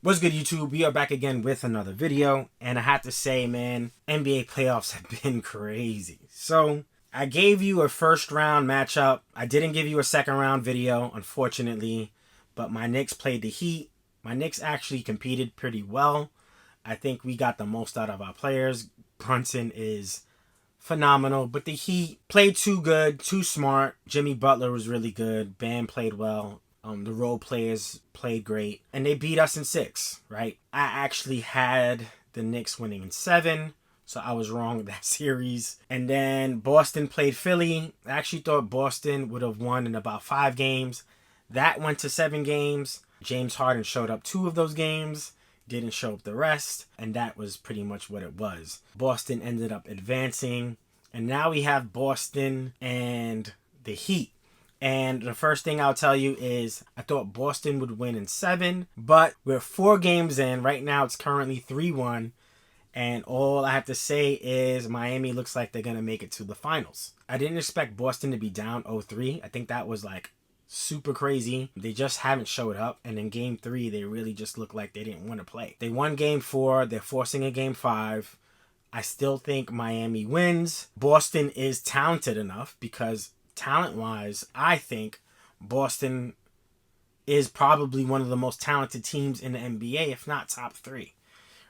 What's good, YouTube? We are back again with another video, and I have to say, man, NBA playoffs have been crazy. So, I gave you a first round matchup. I didn't give you a second round video, unfortunately, but my Knicks played the Heat. My Knicks actually competed pretty well. I think we got the most out of our players. Brunson is phenomenal, but the Heat played too good, too smart. Jimmy Butler was really good. Bam played well. The role players played great, and they beat us in 6, right? I actually had the Knicks winning in 7, so I was wrong with that series. And then Boston played Philly. I actually thought Boston would have won in about 5 games. That went to 7 games. James Harden showed up 2 of those games, didn't show up the rest, and that was pretty much what it was. Boston ended up advancing, and now we have Boston and the Heat. And the first thing I'll tell you is I thought Boston would win in 7, but we're 4 games in. Right now it's currently 3-1. And all I have to say is Miami looks like they're going to make it to the finals. I didn't expect Boston to be down 0-3. I think that was like super crazy. They just haven't showed up. And in game 3, they really just look like they didn't want to play. They won game 4. They're forcing a game 5. I still think Miami wins. Boston is talented enough because talent-wise, I think Boston is probably one of the most talented teams in the NBA, if not top 3,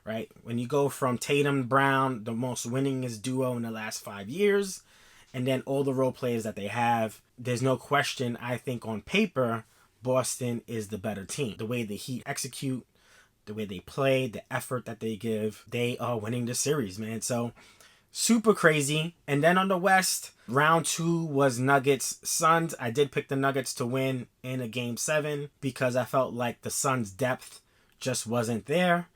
right? When you go from Tatum, Brown, the most winningest duo in the last 5 years, and then all the role players that they have, there's no question, I think on paper, Boston is the better team. The way the Heat execute, the way they play, the effort that they give, they are winning the series, man. So super crazy. And then on the West, round 2 was Nuggets Suns. I did pick the Nuggets to win in a game 7 because I felt like the Suns' depth just wasn't there.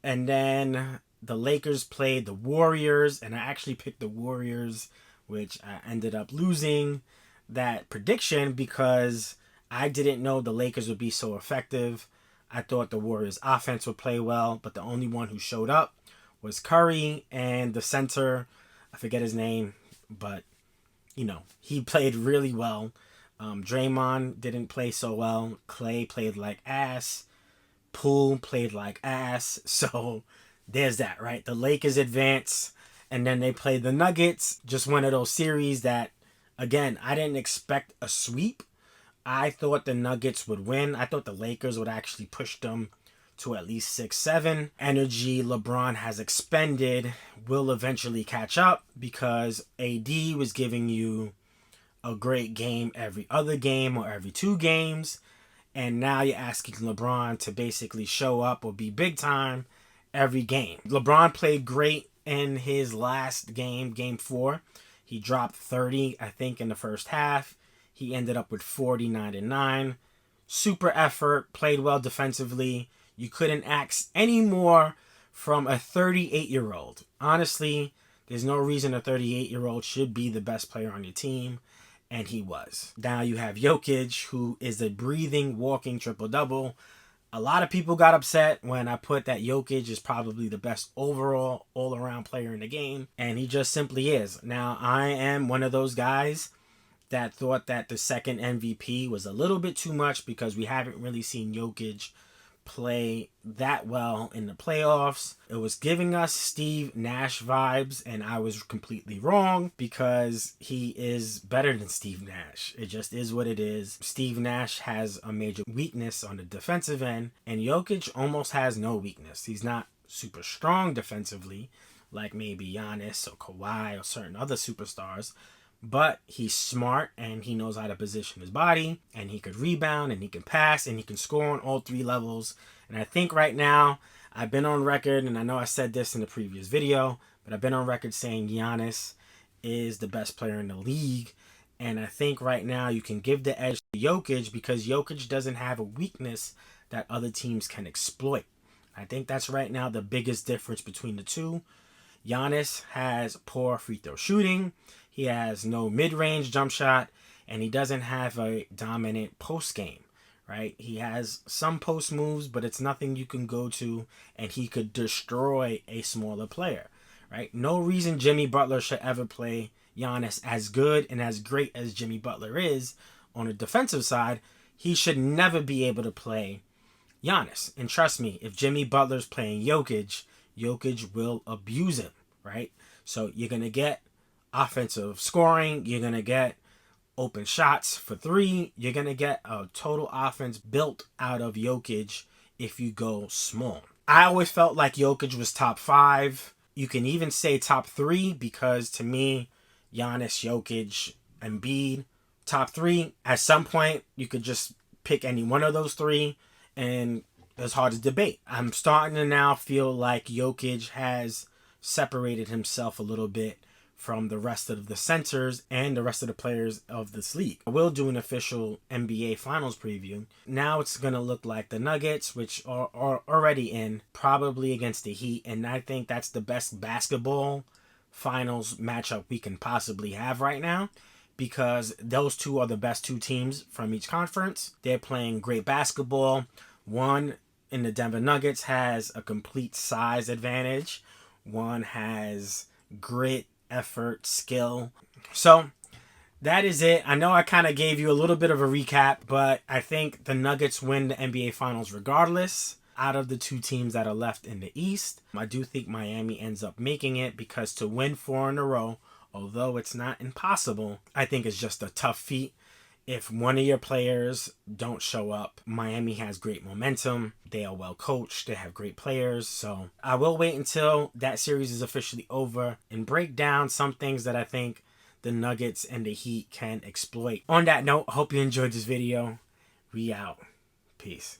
And then the Lakers played the Warriors, and I actually picked the Warriors, which I ended up losing that prediction because I didn't know the Lakers would be so effective. I thought the Warriors' offense would play well, but the only one who showed up was Curry, and the center, I forget his name, but, he played really well. Draymond didn't play so well. Clay played like ass. Poole played like ass. So there's that, right? The Lakers advance, and then they play the Nuggets. Just one of those series that, again, I didn't expect a sweep. I thought the Nuggets would win. I thought the Lakers would actually push them to at least 6-7. Energy LeBron has expended will eventually catch up because AD was giving you a great game every other game or every 2 games. And now you're asking LeBron to basically show up or be big time every game. LeBron played great in his last game, game 4. He dropped 30, I think, in the first half. He ended up with 49-9. Super effort, played well defensively. You couldn't ask any more from a 38-year-old. Honestly, there's no reason a 38-year-old should be the best player on your team, and he was. Now you have Jokic, who is a breathing, walking triple-double. A lot of people got upset when I put that Jokic is probably the best overall, all-around player in the game, and he just simply is. Now, I am one of those guys that thought that the second MVP was a little bit too much because we haven't really seen Jokic play that well in the playoffs. It was giving us Steve Nash vibes, and I was completely wrong because he is better than Steve Nash. It just is what it is. Steve Nash has a major weakness on the defensive end, and Jokic almost has no weakness. He's not super strong defensively like maybe Giannis or Kawhi or certain other superstars, but he's smart and he knows how to position his body, and he could rebound and he can pass and he can score on all 3 levels. And I think right now, I've been on record, and I know I said this in the previous video, but I've been on record saying Giannis is the best player in the league. And I think right now you can give the edge to Jokic because Jokic doesn't have a weakness that other teams can exploit. I think that's right now the biggest difference between the two. Giannis has poor free throw shooting. He has no mid-range jump shot, and he doesn't have a dominant post game, right? He has some post moves, but it's nothing you can go to, and he could destroy a smaller player, right? No reason Jimmy Butler should ever play Giannis as good and as great as Jimmy Butler is on the defensive side. He should never be able to play Giannis. And trust me, if Jimmy Butler's playing Jokic, Jokic will abuse him, right? So you're going to get offensive scoring. You're going to get open shots for three. You're going to get a total offense built out of Jokic if you go small. I always felt like Jokic was top 5. You can even say top 3 because to me, Giannis, Jokic, Embiid, top 3. At some point, you could just pick any one of those 3 and it's hard to debate. I'm starting to now feel like Jokic has separated himself a little bit from the rest of the centers and the rest of the players of this league. I will do an official NBA Finals preview. Now it's going to look like the Nuggets, which are already in, probably against the Heat, and I think that's the best basketball finals matchup we can possibly have right now because those two are the best 2 teams from each conference. They're playing great basketball. One in the Denver Nuggets has a complete size advantage. One has grit, effort, skill. So that is it. I know I kind of gave you a little bit of a recap, but I think the Nuggets win the NBA Finals regardless out of the 2 teams that are left in the East. I do think Miami ends up making it because to win 4 in a row, although it's not impossible, I think it's just a tough feat. If one of your players don't show up, Miami has great momentum. They are well coached. They have great players. So I will wait until that series is officially over and break down some things that I think the Nuggets and the Heat can exploit. On that note, I hope you enjoyed this video. We out. Peace.